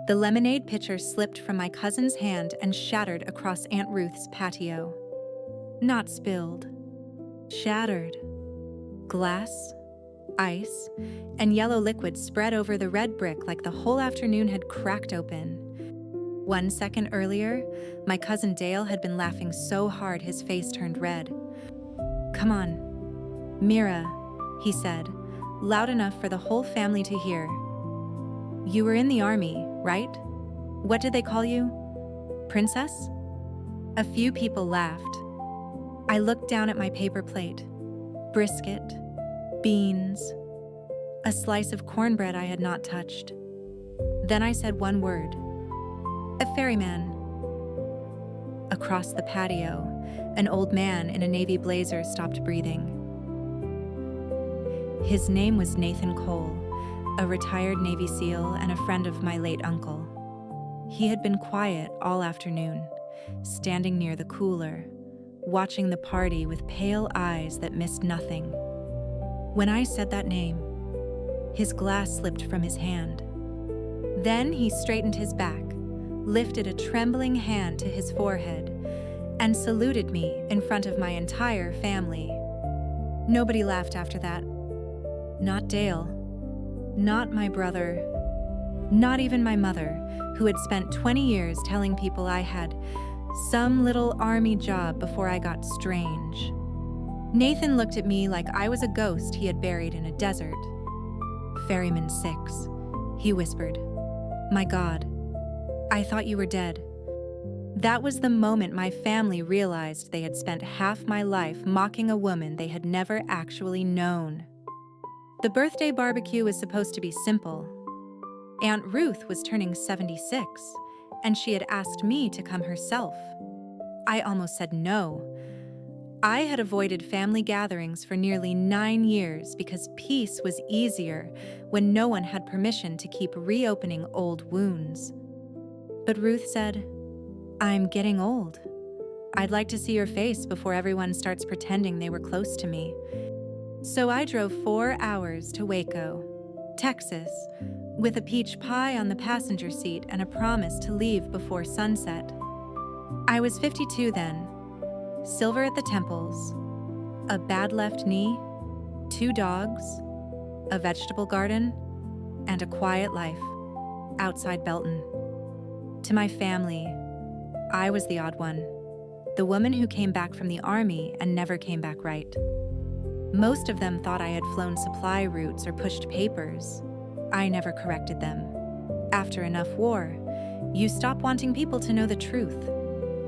The lemonade pitcher slipped from my cousin's hand and shattered across Aunt Ruth's patio. Not spilled. Shattered. Glass, ice, and yellow liquid spread over the red brick like the whole afternoon had cracked open. 1 second earlier, my cousin Dale had been laughing so hard his face turned red. "Come on, Mira," he said, loud enough for the whole family to hear. "You were in the army, right? What did they call you? Princess?" A few people laughed. I looked down at my paper plate. Brisket, beans, a slice of cornbread I had not touched. Then I said one word. "A ferryman." Across the patio, an old man in a navy blazer stopped breathing. His name was Nathan Cole, a retired Navy SEAL and a friend of my late uncle. He had been quiet all afternoon, standing near the cooler, watching the party with pale eyes that missed nothing. When I said that name, his glass slipped from his hand. Then he straightened his back, lifted a trembling hand to his forehead, and saluted me in front of my entire family. Nobody laughed after that. Not Dale, not my brother, not even my mother, who had spent 20 years telling people I had some little army job before I got strange. Nathan looked at me like I was a ghost he had buried in a desert. "Ferryman Six," he whispered. "My God, I thought you were dead." That was the moment my family realized they had spent half my life mocking a woman they had never actually known. The birthday barbecue was supposed to be simple. Aunt Ruth was turning 76, and she had asked me to come herself. I almost said no. I had avoided family gatherings for nearly 9 years because peace was easier when no one had permission to keep reopening old wounds. But Ruth said, "I'm getting old. I'd like to see your face before everyone starts pretending they were close to me." So I drove 4 hours to Waco, Texas, with a peach pie on the passenger seat and a promise to leave before sunset. I was 52 then, silver at the temples, a bad left knee, 2 dogs, a vegetable garden, and a quiet life outside Belton. To my family, I was the odd one, the woman who came back from the army and never came back right. Most of them thought I had flown supply routes or pushed papers. I never corrected them. After enough war, you stop wanting people to know the truth.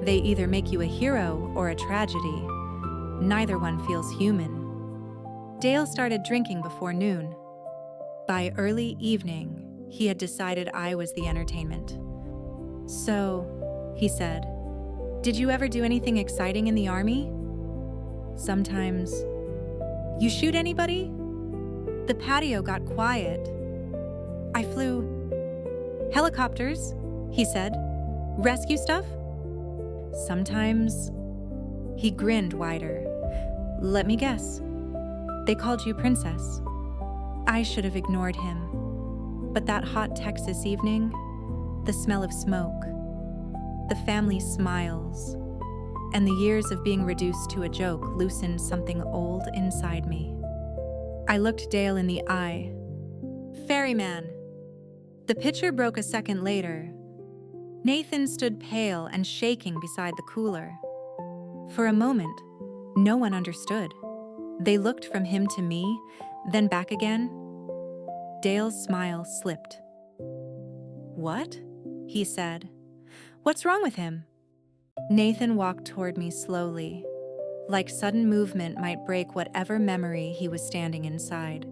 They either make you a hero or a tragedy. Neither one feels human. Dale started drinking before noon. By early evening, he had decided I was the entertainment. "So," he said, "did you ever do anything exciting in the army?" "Sometimes." "You shoot anybody?" The patio got quiet. "I flew helicopters," he said. "Rescue stuff?" "Sometimes." He grinned wider. "Let me guess. They called you Princess." I should have ignored him. But that hot Texas evening, the smell of smoke, the family smiles, and the years of being reduced to a joke loosened something old inside me. I looked Dale in the eye. "Ferryman." The picture broke a second later. Nathan stood pale and shaking beside the cooler. For a moment, no one understood. They looked from him to me, then back again. Dale's smile slipped. "What?" he said. "What's wrong with him?" Nathan walked toward me slowly, like sudden movement might break whatever memory he was standing inside.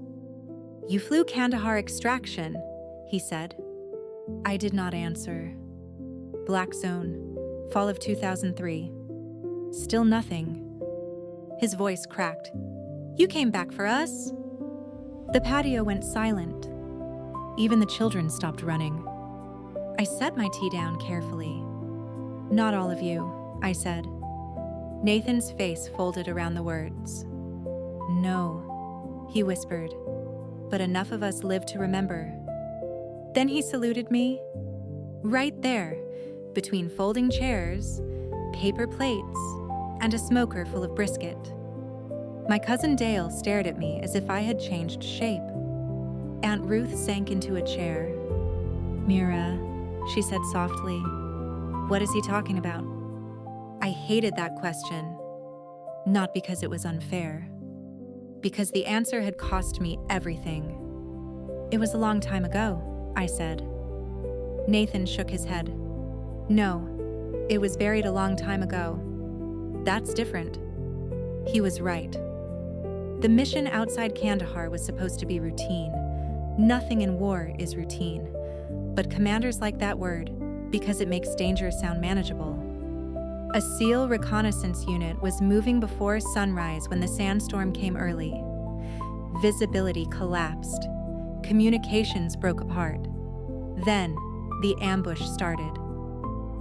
"You flew Kandahar extraction," he said. I did not answer. Black zone, fall of 2003. Still nothing. His voice cracked. "You came back for us?" The patio went silent. Even the children stopped running. I set my tea down carefully. "Not all of you," I said. Nathan's face folded around the words. "No," he whispered, "but enough of us live to remember." Then he saluted me. Right there, between folding chairs, paper plates, and a smoker full of brisket. My cousin Dale stared at me as if I had changed shape. Aunt Ruth sank into a chair. "Mira," she said softly, "what is he talking about?" I hated that question, not because it was unfair, because the answer had cost me everything. "It was a long time ago," I said. Nathan shook his head. "No, it was buried a long time ago. That's different." He was right. The mission outside Kandahar was supposed to be routine. Nothing in war is routine, but commanders like that word because it makes danger sound manageable. A SEAL reconnaissance unit was moving before sunrise when the sandstorm came early. Visibility collapsed. Communications broke apart. Then, the ambush started.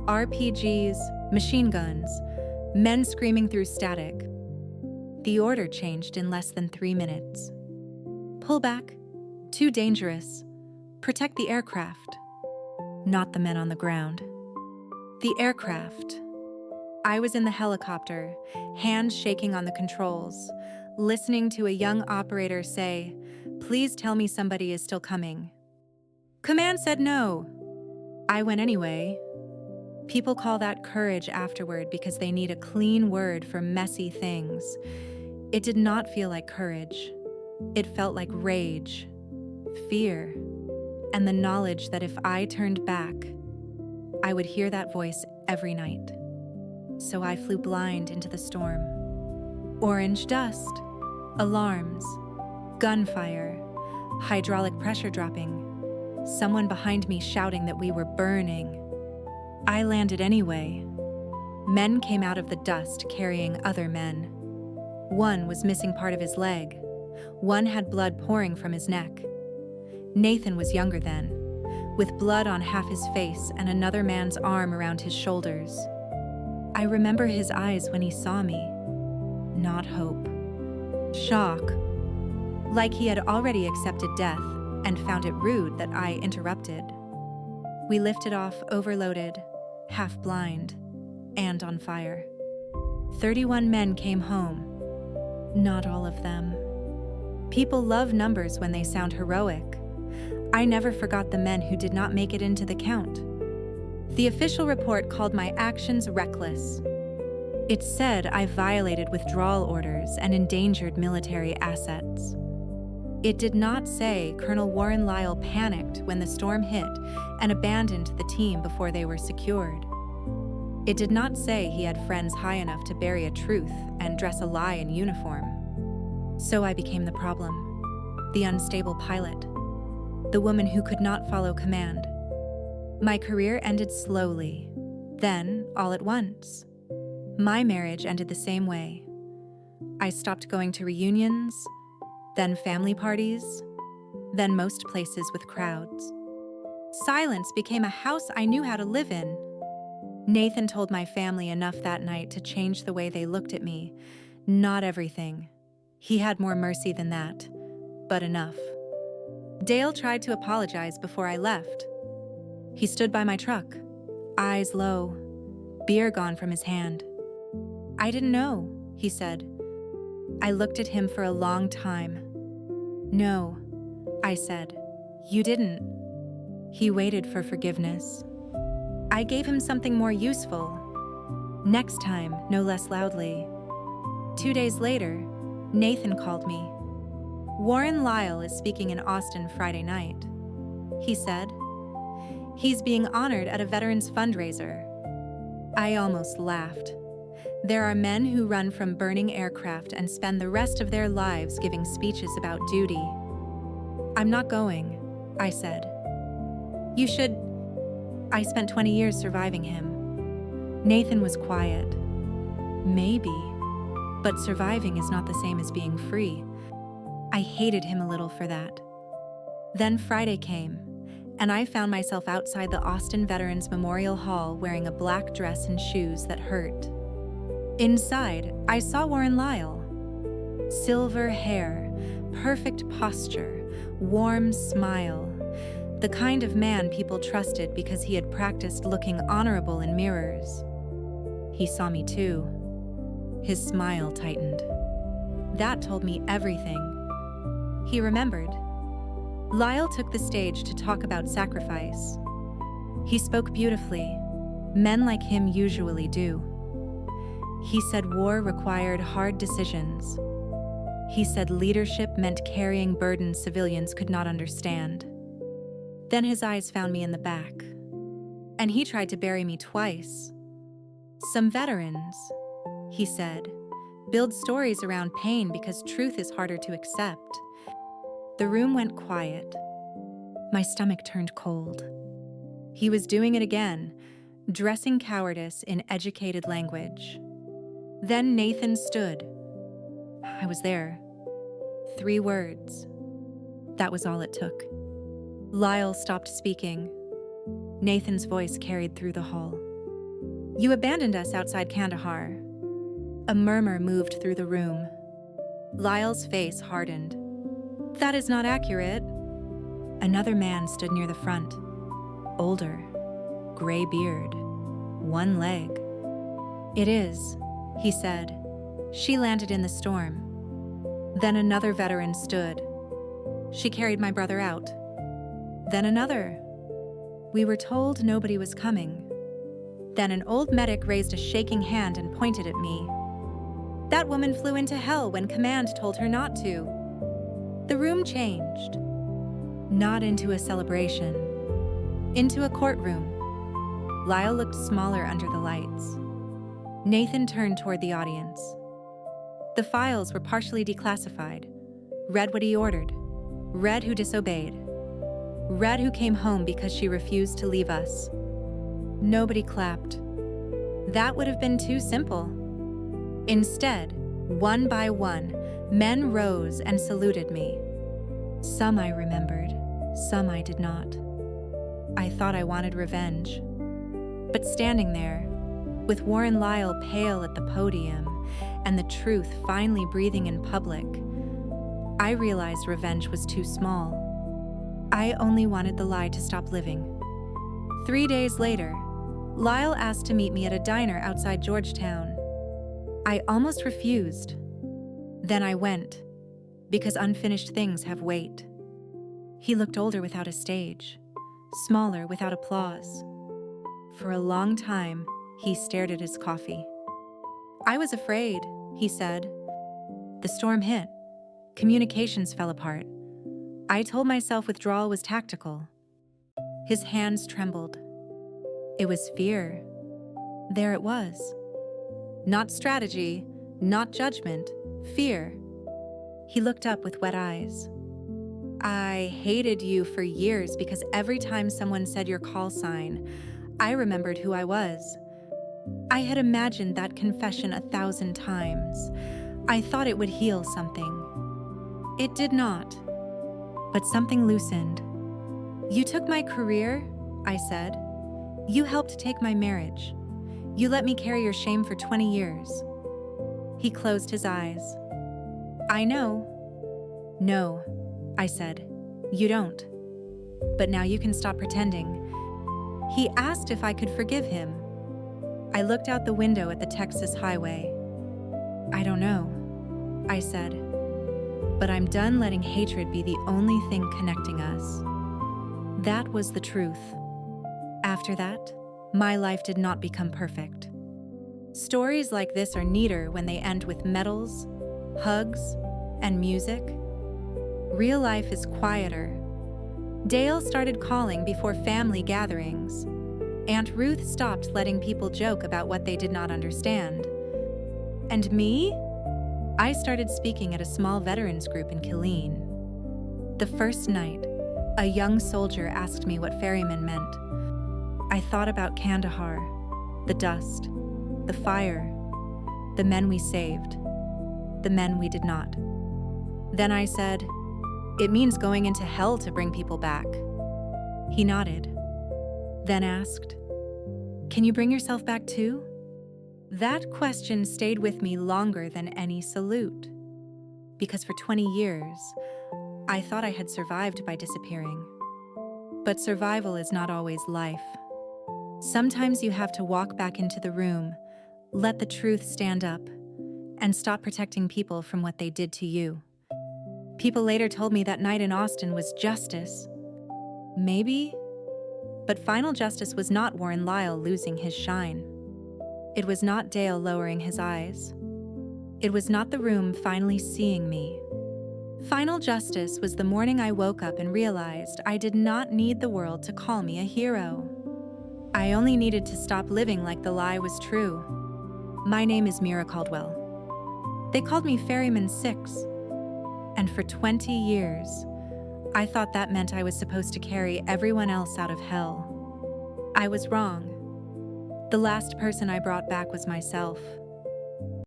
RPGs, machine guns, men screaming through static. The order changed in less than 3 minutes. "Pull back. Too dangerous. Protect the aircraft." Not the men on the ground. The aircraft. I was in the helicopter, hands shaking on the controls, listening to a young operator say, "Please tell me somebody is still coming." Command said no. I went anyway. People call that courage afterward because they need a clean word for messy things. It did not feel like courage. It felt like rage, fear, and the knowledge that if I turned back, I would hear that voice every night. So I flew blind into the storm. Orange dust, alarms, gunfire, hydraulic pressure dropping, someone behind me shouting that we were burning. I landed anyway. Men came out of the dust carrying other men. One was missing part of his leg. One had blood pouring from his neck. Nathan was younger then, with blood on half his face and another man's arm around his shoulders. I remember his eyes when he saw me. Not hope. Shock. Like he had already accepted death and found it rude that I interrupted. We lifted off overloaded, half blind, and on fire. 31 men came home. Not all of them. People love numbers when they sound heroic. I never forgot the men who did not make it into the count. The official report called my actions reckless. It said I violated withdrawal orders and endangered military assets. It did not say Colonel Warren Lyle panicked when the storm hit and abandoned the team before they were secured. It did not say he had friends high enough to bury a truth and dress a lie in uniform. So I became the problem, the unstable pilot, the woman who could not follow command. My career ended slowly, then all at once. My marriage ended the same way. I stopped going to reunions, then family parties, then most places with crowds. Silence became a house I knew how to live in. Nathan told my family enough that night to change the way they looked at me. Not everything. He had more mercy than that, but enough. Dale tried to apologize before I left. He stood by my truck, eyes low, beer gone from his hand. "I didn't know," he said. I looked at him for a long time. "No," I said, "you didn't." He waited for forgiveness. I gave him something more useful. Next time, no less loudly. 2 days later, Nathan called me. "Warren Lyle is speaking in Austin Friday night," he said. "He's being honored at a veterans fundraiser." I almost laughed. There are men who run from burning aircraft and spend the rest of their lives giving speeches about duty. "I'm not going," I said. "You should." I spent 20 years surviving him. Nathan was quiet. Maybe, but surviving is not the same as being free. I hated him a little for that. Then Friday came, and I found myself outside the Austin Veterans Memorial Hall wearing a black dress and shoes that hurt. Inside, I saw Warren Lyle. Silver hair, perfect posture, warm smile, The kind of man people trusted because he had practiced looking honorable in mirrors. He saw me too. His smile tightened. That told me everything. He remembered. Lyle took the stage to talk about sacrifice. He spoke beautifully. Men like him usually do. He said war required hard decisions. He said leadership meant carrying burdens civilians could not understand. Then his eyes found me in the back. And he tried to bury me twice. Some veterans, he said, build stories around pain because truth is harder to accept. The room went quiet. My stomach turned cold. He was doing it again, dressing cowardice in educated language. Then Nathan stood. I was there. 3 words. That was all it took. Lyle stopped speaking. Nathan's voice carried through the hall. You abandoned us outside Kandahar. A murmur moved through the room. Lyle's face hardened. That is not accurate. Another man stood near the front. Older, gray beard, 1 leg. It is, he said. She landed in the storm. Then another veteran stood. She carried my brother out. Then another. We were told nobody was coming. Then an old medic raised a shaking hand and pointed at me. That woman flew into hell when command told her not to. The room changed. Not into a celebration. Into a courtroom. Lyle looked smaller under the lights. Nathan turned toward the audience. The files were partially declassified. Read what he ordered. Read who disobeyed. Read who came home because she refused to leave us. Nobody clapped. That would have been too simple. Instead, one by one, men rose and saluted me. Some I remembered, some I did not. I thought I wanted revenge. But standing there, with Warren Lyle pale at the podium and the truth finally breathing in public, I realized revenge was too small. I only wanted the lie to stop living. 3 days later, Lyle asked to meet me at a diner outside Georgetown. I almost refused. Then I went, because unfinished things have weight. He looked older without a stage, smaller without applause. For a long time, he stared at his coffee. I was afraid, he said. The storm hit. Communications fell apart. I told myself withdrawal was tactical. His hands trembled. It was fear. There it was. Not strategy, not judgment, fear. He looked up with wet eyes. I hated you for years because every time someone said your call sign, I remembered who I was. I had imagined that confession 1,000 times. I thought it would heal something. It did not. But something loosened. You took my career, I said. You helped take my marriage. You let me carry your shame for 20 years. He closed his eyes. I know. No, I said. You don't. But now you can stop pretending. He asked if I could forgive him. I looked out the window at the Texas highway. I don't know, I said. But I'm done letting hatred be the only thing connecting us. That was the truth. After that, my life did not become perfect. Stories like this are neater when they end with medals, hugs, and music. Real life is quieter. Dale started calling before family gatherings. Aunt Ruth stopped letting people joke about what they did not understand. And me? I started speaking at a small veterans group in Killeen. The first night, a young soldier asked me what ferryman meant. I thought about Kandahar, the dust, the fire, the men we saved, the men we did not. Then I said, it means going into hell to bring people back. He nodded, then asked, can you bring yourself back too? That question stayed with me longer than any salute, because for 20 years, I thought I had survived by disappearing. But survival is not always life. Sometimes you have to walk back into the room, let the truth stand up, and stop protecting people from what they did to you. People later told me that night in Austin was justice. Maybe? But final justice was not Warren Lyle losing his shine. It was not Dale lowering his eyes. It was not the room finally seeing me. Final justice was the morning I woke up and realized I did not need the world to call me a hero. I only needed to stop living like the lie was true. My name is Mira Caldwell. They called me Ferryman Six. And for 20 years, I thought that meant I was supposed to carry everyone else out of hell. I was wrong. The last person I brought back was myself.